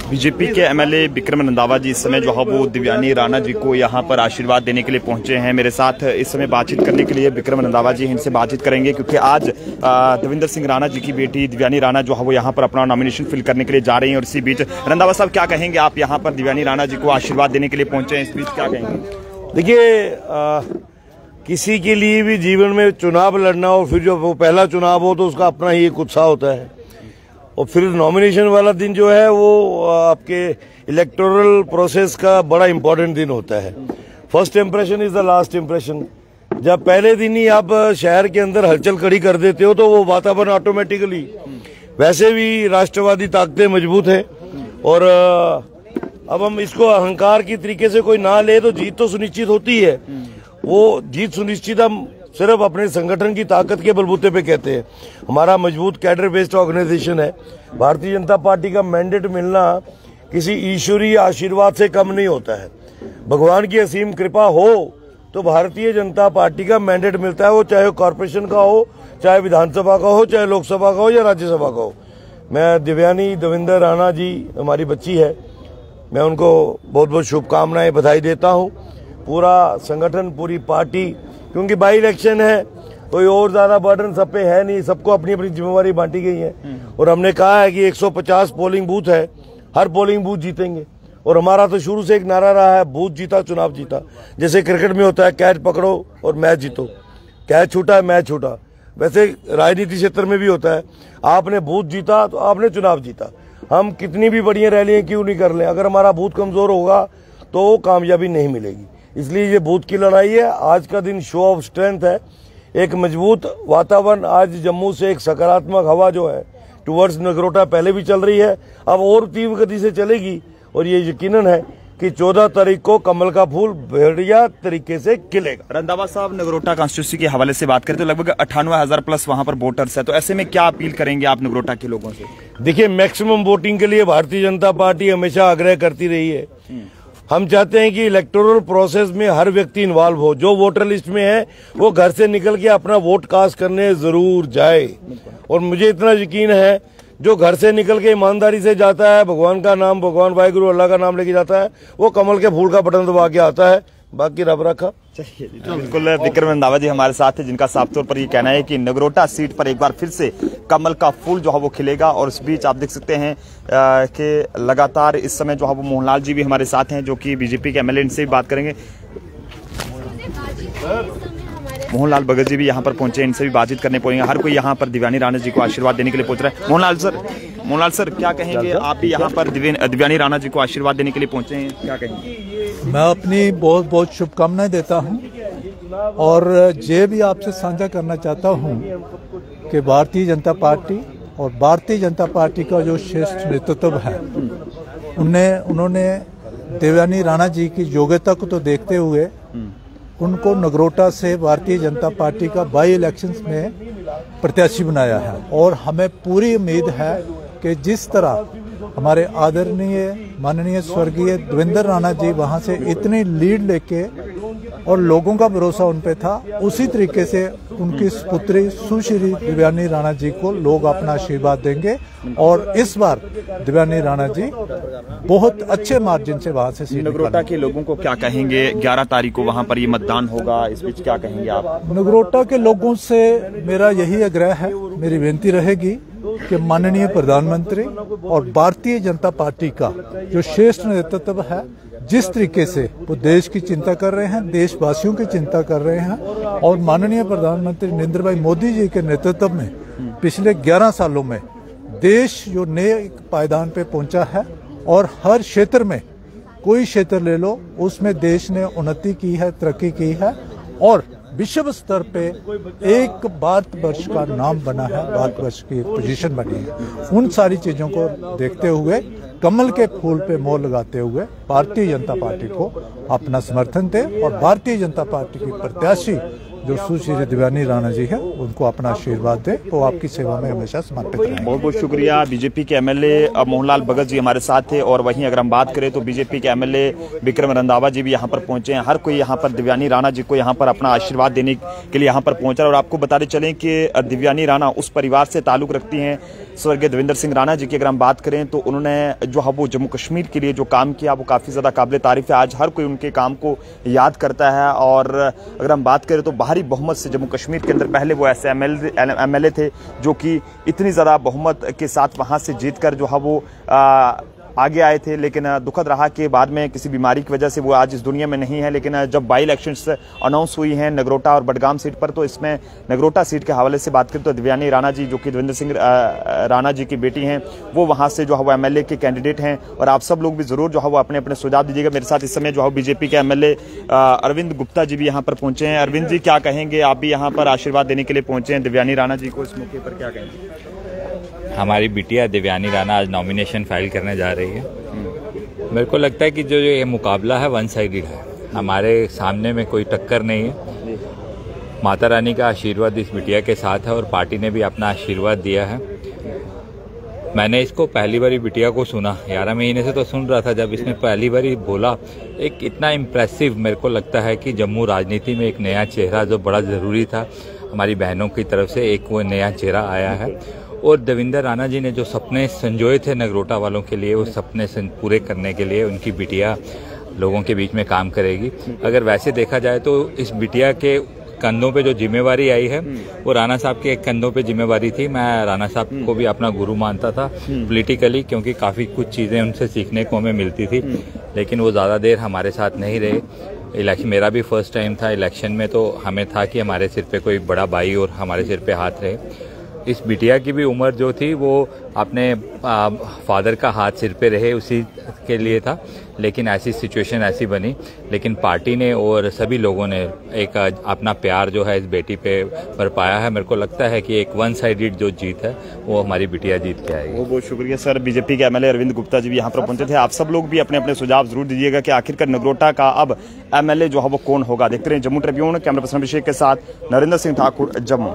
BJP के MLA Vikram Randhawa जी इस समय जो है वो दिव्यानी राणा जी को यहाँ पर आशीर्वाद देने के लिए पहुंचे हैं। मेरे साथ इस समय बातचीत करने के लिए विक्रम रंधावा जी इनसे बातचीत करेंगे, क्योंकि आज दविंदर सिंह राणा जी की बेटी दिव्यानी राणा जो है वो यहाँ पर अपना नॉमिनेशन फिल करने के लिए जा रही हैं। और इसी बीच रंधावा साहब क्या कहेंगे, आप यहाँ पर दिव्यानी राणा जी को आशीर्वाद देने के लिए पहुंचे हैं, इस बीच क्या कहेंगे? देखिए, किसी के लिए भी जीवन में चुनाव लड़ना हो, फिर जो वो पहला चुनाव हो तो उसका अपना ही एक उत्साह होता है। और फिर नॉमिनेशन वाला दिन जो है वो आपके इलेक्टोरल प्रोसेस का बड़ा इंपॉर्टेंट दिन होता है। First impression is the last impression. जब पहले दिन ही आप शहर के अंदर हलचल खड़ी कर देते हो तो वो वातावरण ऑटोमेटिकली, वैसे भी राष्ट्रवादी ताकतें मजबूत है और अब हम इसको अहंकार की तरीके से कोई ना ले तो जीत तो सुनिश्चित होती है। वो जीत सुनिश्चित हम सिर्फ अपने संगठन की ताकत के बलबूते पे कहते हैं। हमारा मजबूत कैडर बेस्ड ऑर्गेनाइजेशन है। भारतीय जनता पार्टी का मैंडेट मिलना किसी ईश्वरीय आशीर्वाद से कम नहीं होता है। भगवान की असीम कृपा हो तो भारतीय जनता पार्टी का मैंडेट मिलता है, वो चाहे कॉर्पोरेशन का हो, चाहे विधानसभा का हो, चाहे लोकसभा का हो या राज्यसभा का हो। मैं दिव्यानी दविंदर राणा जी हमारी बच्ची है, मैं उनको बहुत बहुत शुभकामनाएं बधाई देता हूँ। पूरा संगठन, पूरी पार्टी, क्योंकि बाई इलेक्शन है, कोई और ज्यादा बर्डन सब पे है नहीं, सबको अपनी अपनी जिम्मेवारी बांटी गई है। और हमने कहा है कि 150 पोलिंग बूथ है, हर पोलिंग बूथ जीतेंगे। और हमारा तो शुरू से एक नारा रहा है, बूथ जीता चुनाव जीता। जैसे क्रिकेट में होता है कैच पकड़ो और मैच जीतो, कैच छूटा मैच छूटा, वैसे राजनीति क्षेत्र में भी होता है, आपने बूथ जीता तो आपने चुनाव जीता। हम कितनी भी बढ़िया रैलियां क्यों नहीं कर लें, अगर हमारा बूथ कमजोर होगा तो कामयाबी नहीं मिलेगी। इसलिए ये बूथ की लड़ाई है। आज का दिन शो ऑफ स्ट्रेंथ है, एक मजबूत वातावरण। आज जम्मू से एक सकारात्मक हवा जो है टुवर्ड्स नगरोटा पहले भी चल रही है, अब और तीव्र गति से चलेगी। और ये यकीनन है कि 14 तारीख को कमल का फूल बढ़िया तरीके से खिलेगा। रंधावा साहब, नगरोटा कॉन्स्टिट्यूंसी के हवाले से बात करें तो लगभग 98,000 प्लस वहां पर वोटर्स है, तो ऐसे में क्या अपील करेंगे आप नगरोटा के लोगों से? देखिए, मैक्सिमम वोटिंग के लिए भारतीय जनता पार्टी हमेशा आग्रह करती रही है। हम चाहते हैं कि इलेक्टोरल प्रोसेस में हर व्यक्ति इन्वॉल्व हो। जो वोटर लिस्ट में है वो घर से निकल के अपना वोट कास्ट करने जरूर जाए। और मुझे इतना यकीन है, जो घर से निकल के ईमानदारी से जाता है, भगवान का नाम, भगवान वाहिगुरु अल्लाह का नाम लेके जाता है, वो कमल के फूल का बटन दबा के आता है। बाकी रब रखा। चलिए, बिल्कुल विक्रम रंधावा जी हमारे साथ है, जिनका साफ तौर पर ये कहना है कि नगरोटा सीट पर एक बार फिर से कमल का फूल जो है वो खिलेगा। और इस बीच आप देख सकते हैं कि लगातार इस समय जो है वो मोहनलाल जी भी हमारे साथ हैं, जो कि बीजेपी के एमएलए, इनसे भी बात करेंगे। मोहनलाल भगत जी भी यहाँ पर पहुंचे, इनसे भी बातचीत करने पड़ेंगे। हर कोई यहाँ पर दिव्यानी राणा जी को आशीर्वाद देने के लिए पहुंच रहा है। मोहनलाल सर क्या कहेंगे, आप भी यहाँ पर दिव्यानी राणा जी को आशीर्वाद देने के लिए पहुंचे हैं, क्या कहेंगे? मैं अपनी बहुत बहुत शुभकामनाएं देता हूं और ये भी आपसे साझा करना चाहता हूं कि भारतीय जनता पार्टी और भारतीय जनता पार्टी का जो श्रेष्ठ नेतृत्व है, उन्होंने दिव्यानी राणा जी की योग्यता को तो देखते हुए उनको नगरोटा से भारतीय जनता पार्टी का बाई इलेक्शंस में प्रत्याशी बनाया है। और हमें पूरी उम्मीद है कि जिस तरह हमारे आदरणीय माननीय स्वर्गीय दविंदर राणा जी वहां से इतनी लीड लेके और लोगों का भरोसा उन पे था, उसी तरीके से उनकी पुत्री सुश्री दिव्यानी राणा जी को लोग अपना आशीर्वाद देंगे। और इस बार दिव्यानी राणा जी बहुत अच्छे मार्जिन से वहां से सीट। नगरोटा के लोगों को क्या कहेंगे? 11 तारीख को वहां पर ये मतदान होगा, इस बीच क्या कहेंगे आप? नगरोटा के लोगों से मेरा यही आग्रह है, मेरी विनती रहेगी कि माननीय प्रधानमंत्री और भारतीय जनता पार्टी का जो श्रेष्ठ नेतृत्व है, जिस तरीके से वो देश की चिंता कर रहे हैं, देशवासियों की चिंता कर रहे हैं, और माननीय प्रधानमंत्री नरेंद्र भाई मोदी जी के नेतृत्व में पिछले 11 सालों में देश जो नए पायदान पे पहुंचा है, और हर क्षेत्र में कोई क्षेत्र ले लो उसमें देश ने उन्नति की है, तरक्की की है, और विश्व स्तर पे एक भारतवर्ष का नाम बना है, भारतवर्ष की पोजीशन बनी है। उन सारी चीजों को देखते हुए, कमल के फूल पे मोहर लगाते हुए भारतीय जनता पार्टी को अपना समर्थन दे और भारतीय जनता पार्टी की प्रत्याशी जो सुश्री दिव्यानी राणा जी है उनको अपना आशीर्वाद दे, वो आपकी सेवा में हमेशा समर्पित रहेंगे। बहुत बहुत शुक्रिया। बीजेपी के एमएलए मोहनलाल भगत जी हमारे साथ थे, और वहीं अगर हम बात करें तो बीजेपी के एमएलए विक्रम रंधावा जी भी यहाँ पर पहुंचे हैं। हर कोई यहाँ पर दिव्यानी राणा जी को यहाँ पर अपना आशीर्वाद देने के लिए यहाँ पर पहुंचा। और आपको बताते चलें कि दिव्यानी राणा उस परिवार से ताल्लुक रखती हैं स्वर्गीय देवेंद्र सिंह राणा जी की अगर हम बात करें तो उन्होंने जो है वो जम्मू कश्मीर के लिए जो काम किया वो काफ़ी ज़्यादा काबिल तारीफ है। आज हर कोई उनके काम को याद करता है। और अगर हम बात करें तो भारी बहुमत से जम्मू कश्मीर के अंदर पहले वो ऐसे एमएलए थे जो कि इतनी ज़्यादा बहुमत के साथ वहाँ से जीतकर जो है वो आगे आए थे। लेकिन दुखद रहा कि बाद में किसी बीमारी की वजह से वो आज इस दुनिया में नहीं है। लेकिन जब बाई इलेक्शंस अनाउंस हुई हैं नगरोटा और बडगाम सीट पर, तो इसमें नगरोटा सीट के हवाले से बात करें तो दिव्यानी राणा जी जो कि देवेंद्र सिंह राणा जी की बेटी हैं, वो वहाँ से जो है वो एमएलए के कैंडिडेट हैं। और आप सब लोग भी जरूर जो है वो अपने अपने सुझाव दीजिएगा। मेरे साथ इस समय जो है बीजेपी के एमएलए अरविंद गुप्ता जी भी यहाँ पर पहुंचे हैं। अरविंद जी, क्या कहेंगे? आप भी यहाँ पर आशीर्वाद देने के लिए पहुंचे हैं दिव्यानी राणा जी को, इस मौके पर क्या कहेंगे? हमारी बिटिया दिव्यानी राणा आज नॉमिनेशन फाइल करने जा रही है। मेरे को लगता है कि जो ये मुकाबला है वन साइडेड है, हमारे सामने में कोई टक्कर नहीं है। माता रानी का आशीर्वाद इस बिटिया के साथ है और पार्टी ने भी अपना आशीर्वाद दिया है। मैंने इसको पहली बारी बिटिया को सुना, 11 महीने से तो सुन रहा था, जब इसने पहली बारी बोला एक इतना इम्प्रेसिव, मेरे को लगता है कि जम्मू राजनीति में एक नया चेहरा जो बड़ा ज़रूरी था हमारी बहनों की तरफ से, एक वो नया चेहरा आया है। और देवेंद्र राणा जी ने जो सपने संजोए थे नगरोटा वालों के लिए, वो सपने पूरे करने के लिए उनकी बिटिया लोगों के बीच में काम करेगी। अगर वैसे देखा जाए तो इस बिटिया के कंधों पे जो जिम्मेवारी आई है वो राणा साहब के कंधों पे जिम्मेवारी थी। मैं राणा साहब को भी अपना गुरु मानता था पॉलिटिकली, क्योंकि काफ़ी कुछ चीज़ें उनसे सीखने को हमें मिलती थी। लेकिन वो ज़्यादा देर हमारे साथ नहीं रहे। इलेक्शन मेरा भी फर्स्ट टाइम था इलेक्शन में, तो हमें था कि हमारे सिर पे कोई बड़ा भाई और हमारे सिर पे हाथ रहे। इस बिटिया की भी उम्र जो थी वो अपने फादर का हाथ सिर पे रहे उसी के लिए था। लेकिन ऐसी सिचुएशन ऐसी बनी, लेकिन पार्टी ने और सभी लोगों ने एक अपना प्यार जो है इस बेटी पे बरपाया है। मेरे को लगता है कि एक वन साइडेड जो जीत है वो हमारी बिटिया जीत के आएगी। बहुत बहुत शुक्रिया सर। बीजेपी के एमएलए अरविंद गुप्ता जी भी यहाँ पर पहुंचे थे। आप सब लोग भी अपने अपने सुझाव जरूर दीजिएगा कि आखिरकार नगरोटा का अब एमएलए जो है वो कौन होगा। देखते रहे जम्मू ट्रिब्यून। कैमरा पर्सन अभिषेक के साथ नरेंद्र सिंह ठाकुर, जम्मू।